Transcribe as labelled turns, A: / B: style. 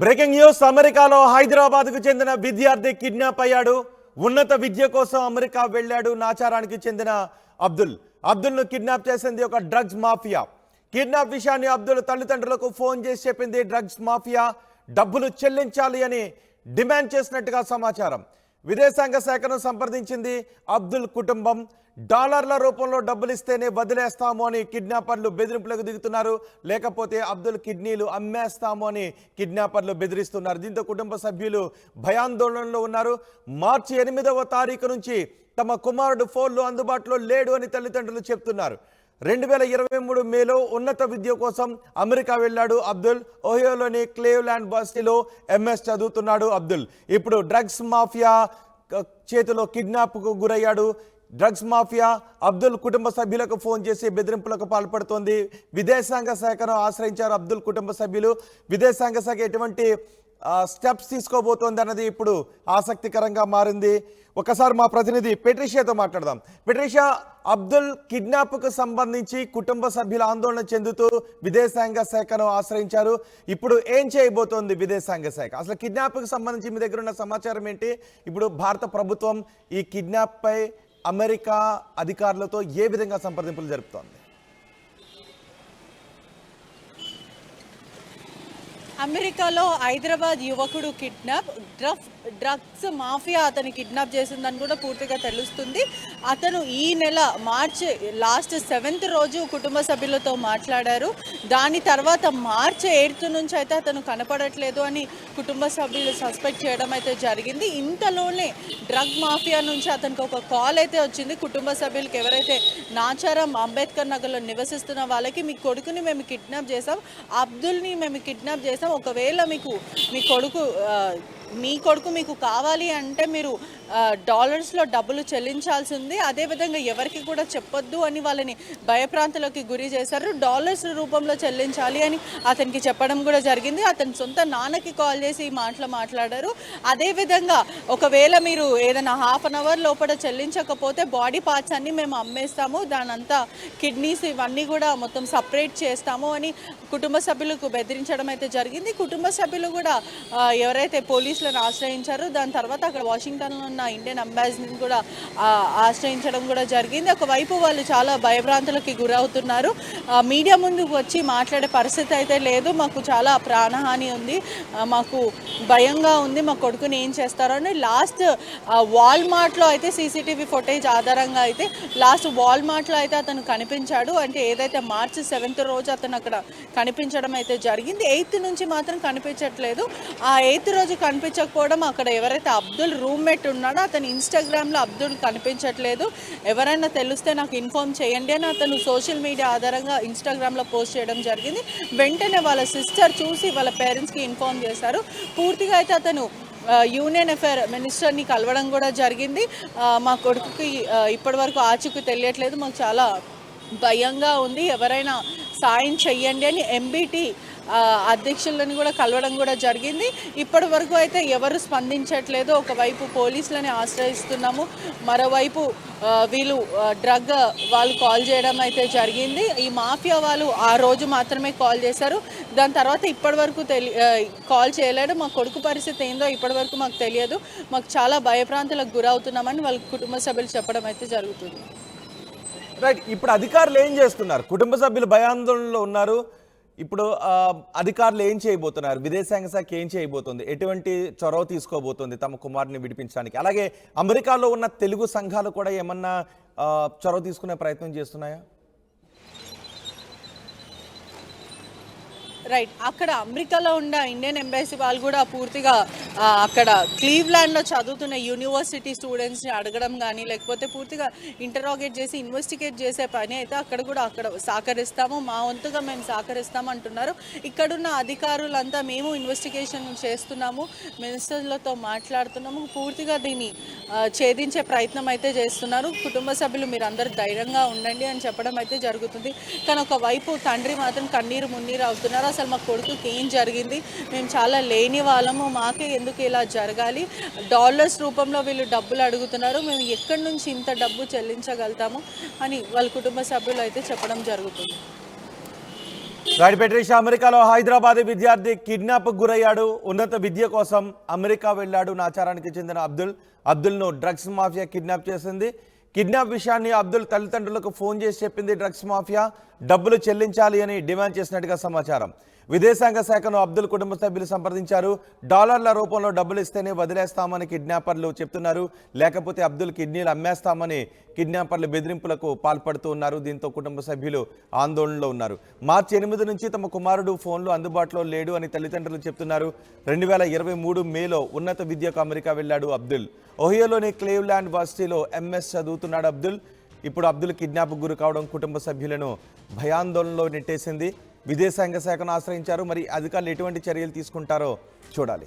A: Breaking news అమెరికాలో హైదరాబాద్కు చెందిన విద్యార్థి కిడ్నాప్ అయ్యాడు. ఉన్నత విద్య కోసం అమెరికా వెళ్ళాడు. నాచారానికి చెందిన అబ్దుల్ను కిడ్నాప్ చేసింది ఒక డ్రగ్స్ మాఫియా. కిడ్నాప్ విషయాన్ని అబ్దుల్ తల్లిదండ్రులకు ఫోన్ చేసి చెప్పింది డ్రగ్స్ మాఫియా. డబ్బులు చెల్లించాలి అని డిమాండ్ చేసినట్టుగా సమాచారం. విదేశాంగ శాఖను సంప్రదించింది అబ్దుల్ కుటుంబం. డాలర్ల రూపంలో డబ్బులు ఇస్తేనే వదిలేస్తాము అని కిడ్నాపర్లు బెదిరింపులకు దిగుతున్నారు. లేకపోతే అబ్దుల్ కిడ్నీలు అమ్మేస్తాము అని కిడ్నాపర్లు బెదిరిస్తున్నారు. దీంతో కుటుంబ సభ్యులు భయాందోళనలో ఉన్నారు. మార్చి 8వ తారీఖు నుంచి తమ కుమారుడు ఫోన్లో అందుబాటులో లేడు అని తల్లిదండ్రులు చెప్తున్నారు. 2023 మేలో ఉన్నత విద్య కోసం అమెరికా వెళ్ళాడు అబ్దుల్. ఓహియోలోని క్లీవ్లాండ్ యూనివర్సిటీలో ఎంఎస్ చదువుతున్నాడు అబ్దుల్. ఇప్పుడు డ్రగ్స్ మాఫియా చేతిలో కిడ్నాప్కు గురయ్యాడు. డ్రగ్స్ మాఫియా అబ్దుల్ కుటుంబ సభ్యులకు ఫోన్ చేసి బెదిరింపులకు పాల్పడుతోంది. విదేశాంగ శాఖను ఆశ్రయించారు అబ్దుల్ కుటుంబ సభ్యులు. విదేశాంగ శాఖ ఎటువంటి స్టెప్స్ తీసుకోబోతోంది అన్నది ఇప్పుడు ఆసక్తికరంగా మారింది. ఒకసారి మా ప్రతినిధి పెట్రిషియాతో మాట్లాడదాం. పెట్రిషియా, అబ్దుల్ కిడ్నాప్కు సంబంధించి కుటుంబ సభ్యుల ఆందోళన చెందుతూ విదేశాంగ శాఖను ఆశ్రయించారు. ఇప్పుడు ఏం చేయబోతోంది విదేశాంగ శాఖ? అసలు కిడ్నాప్కు సంబంధించి మీ దగ్గర ఉన్న సమాచారం ఏంటి? ఇప్పుడు భారత ప్రభుత్వం ఈ కిడ్నాప్పై అమెరికా అధికారులతో ఏ విధంగా సంప్రదింపులు జరుపుతోంది?
B: అమెరికాలో హైదరాబాద్ యువకుడు కిడ్నాప్, డ్రగ్స్ మాఫియా అతని కిడ్నాప్ చేసిందని కూడా పూర్తిగా తెలుస్తుంది. అతను ఈ నెల మార్చి లాస్ట్ 7th రోజు కుటుంబ సభ్యులతో మాట్లాడారు. దాని తర్వాత మార్చి 8th నుంచి అయితే అతను కనపడట్లేదు అని కుటుంబ సభ్యులు సస్పెక్ట్ చేయడం అయితే జరిగింది. ఇంతలోనే డ్రగ్ మాఫియా నుంచి అతనికి ఒక కాల్ అయితే వచ్చింది. కుటుంబ సభ్యులకి ఎవరైతే నాచారం అంబేద్కర్ నగర్లో నివసిస్తున్న వాళ్ళకి, మీ కొడుకుని మేము కిడ్నాప్ చేసాం, అబ్దుల్ని మేము కిడ్నాప్ చేసాం, ఒకవేళ మీ కొడుకు మీకు కావాలి అంటే మీరు డాలర్స్లో డబ్బులు చెల్లించాల్సి ఉంది. అదేవిధంగా ఎవరికి కూడా చెప్పొద్దు అని వాళ్ళని భయప్రాంతాలకు గురి చేశారు. డాలర్స్ రూపంలో చెల్లించాలి అని అతనికి చెప్పడం కూడా జరిగింది. అతని సొంత నాన్నకి కాల్ చేసి ఈ మాట్లాడారు. అదేవిధంగా ఒకవేళ మీరు ఏదైనా ½ అన్ అవర్ లోపల చెల్లించకపోతే బాడీ పార్ట్స్ అన్నీ మేము అమ్మేస్తాము, దానంతా కిడ్నీస్ ఇవన్నీ కూడా మొత్తం సపరేట్ చేస్తాము అని కుటుంబ సభ్యులకు బెదిరించడం అయితే జరిగింది. కుటుంబ సభ్యులు కూడా ఎవరైతే పోలీసులను ఆశ్రయించారో దాని తర్వాత అక్కడ వాషింగ్టన్లో ఉన్న ఇండియన్ అంబాసిడర్ని కూడా ఆశ్రయించడం కూడా జరిగింది. ఒకవైపు వాళ్ళు చాలా భయభ్రాంతులకి గురవుతున్నారు. మీడియా ముందుకు వచ్చి మాట్లాడే పరిస్థితి అయితే లేదు. మాకు చాలా ప్రాణహాని ఉంది, మాకు భయంగా ఉంది, మా కొడుకుని ఏం చేస్తారో అని లాస్ట్ వాల్మార్ట్లో అయితే సీసీటీవీ ఫుటేజ్ ఆధారంగా అయితే లాస్ట్ వాల్మార్ట్లో అయితే అతను కనిపించాడు. అంటే ఏదైతే మార్చి 7th రోజు అతను అక్కడ కనిపించడం అయితే జరిగింది. 8th నుంచి మాత్రం కనిపించట్లేదు. ఆ 8th రోజు కనిపించకపోవడం, అక్కడ ఎవరైతే అబ్దుల్ రూమ్మేట్ ఉన్నాడో అతను ఇన్స్టాగ్రామ్లో అబ్దుల్ కనిపించట్లేదు, ఎవరైనా తెలిస్తే నాకు ఇన్ఫార్మ్ చేయండి అని అతను సోషల్ మీడియా ఆధారంగా ఇన్స్టాగ్రామ్లో పోస్ట్ చేయడం జరిగింది. వెంటనే వాళ్ళ సిస్టర్ చూసి వాళ్ళ పేరెంట్స్కి ఇన్ఫార్మ్ చేశారు. పూర్తిగా అయితే అతను యూనియన్ అఫేర్ మినిస్టర్ని కలవడం కూడా జరిగింది. మా కొడుకుకి ఇప్పటి వరకు ఆచూకీ తెలియట్లేదు, మాకు చాలా భయంగా ఉంది, ఎవరైనా సాయం చెయ్యండి అని ఎంబీటీ అధ్యక్షులను కూడా కలవడం కూడా జరిగింది. ఇప్పటి వరకు అయితే ఎవరు స్పందించట్లేదు. ఒకవైపు పోలీసులని ఆశ్రయిస్తున్నాము, మరోవైపు వీళ్ళు డ్రగ్ వాళ్ళు కాల్ చేయడం అయితే జరిగింది. ఈ మాఫియా వాళ్ళు ఆ రోజు మాత్రమే కాల్ చేశారు, దాని తర్వాత ఇప్పటి వరకు కాల్ చేయలేడు. మా కొడుకు పరిస్థితి ఏందో ఇప్పటి వరకు మాకు తెలియదు, మాకు చాలా భయప్రాంతాలకు గురవుతున్నామని వాళ్ళ కుటుంబ సభ్యులు చెప్పడం అయితే జరుగుతుంది.
A: రైట్, ఇప్పుడు అధికారులు ఏం చేస్తున్నారు? కుటుంబ సభ్యులు భయాందోళనలో ఉన్నారు. ఇప్పుడు అధికారులు ఏం చేయబోతున్నారు? విదేశాంగ శాఖ ఏం చేయబోతుంది? ఎటువంటి చొరవ తీసుకోబోతుంది తమ కుమారుని విడిపించడానికి? అలాగే అమెరికాలో ఉన్న తెలుగు సంఘాలు కూడా ఏమన్నా చొరవ తీసుకునే ప్రయత్నం చేస్తున్నాయా?
B: రైట్, అక్కడ అమెరికాలో ఉన్న ఇండియన్ ఎంబసీ వాళ్ళు కూడా పూర్తిగా అక్కడ క్లీవ్లాండ్లో చదువుతున్న యూనివర్సిటీ స్టూడెంట్స్ని అడగడం కానీ, లేకపోతే పూర్తిగా ఇంటరాగేట్ చేసి ఇన్వెస్టిగేట్ చేసే పని అయితే అక్కడ సహకరిస్తాము, మా వంతుగా మేము సహకరిస్తాము అంటున్నారు. ఇక్కడున్న అధికారులంతా మేము ఇన్వెస్టిగేషన్ చేస్తున్నాము, మినిస్టర్లతో మాట్లాడుతున్నాము, పూర్తిగా దీన్ని ఛేదించే ప్రయత్నం అయితే చేస్తున్నారు. కుటుంబ సభ్యులు మీరు అందరూ ధైర్యంగా ఉండండి అని చెప్పడం అయితే జరుగుతుంది. కానీ ఒకవైపు తండ్రి మాత్రం కన్నీరు మున్నీరు అవుతున్నారు. అసలు మా కొడుకుకి ఏం జరిగింది, మేము చాలా లేని వాళ్ళము, మాకే ఎందుకు ఇలా జరగాలి, డాలర్స్ రూపంలో వీళ్ళు డబ్బులు అడుగుతున్నారు, మేము ఎక్కడి నుంచి ఇంత డబ్బు చెల్లించగలుగుతాము అని వాళ్ళ కుటుంబ సభ్యులు అయితే చెప్పడం జరుగుతుంది.
A: రాడిపేట అమెరికాలో హైదరాబాద్ విద్యార్థి కిడ్నాప్ గురయ్యాడు. ఉన్నత విద్య కోసం అమెరికా వెళ్ళాడు. నాచారానికి చెందిన అబ్దుల్ను డ్రగ్స్ మాఫియా కిడ్నాప్ చేసింది. కిడ్నాప్ విషయాన్ని అబ్దుల్ తల్లిదండ్రులకు ఫోన్ చేసి చెప్పింది డ్రగ్స్ మాఫియా. డబ్బులు చెల్లించాలి అని డిమాండ్ చేసినట్టుగా సమాచారం. విదేశాంగ శాఖను అబ్దుల్ కుటుంబ సభ్యులు సంప్రదించారు. డాలర్ల రూపంలో డబ్బులు ఇస్తేనే వదిలేస్తామని కిడ్నాపర్లు చెప్తున్నారు. లేకపోతే అబ్దుల్ కిడ్నీలు అమ్మేస్తామని కిడ్నాపర్లు బెదిరింపులకు పాల్పడుతూ ఉన్నారు. దీంతో కుటుంబ సభ్యులు ఆందోళనలో ఉన్నారు. మార్చి 8 నుంచి తమ కుమారుడు ఫోన్లో అందుబాటులో లేడు అని తల్లిదండ్రులు చెప్తున్నారు. 2023 మేలో ఉన్నత విద్యకు అమెరికా వెళ్ళాడు అబ్దుల్. ఓహియోలోని క్లీవ్లాండ్ వర్సిటీలో ఎంఎస్ చదువుతున్నాడు అబ్దుల్. ఇప్పుడు అబ్దుల్ కిడ్నాప్ గురి కావడం కుటుంబ సభ్యులను భయాందోళనలో నెట్టేసింది. విదేశాంగ శాఖను ఆశ్రయించారు. మరి అధికారులు ఎటువంటి చర్యలు తీసుకుంటారో చూడాలి.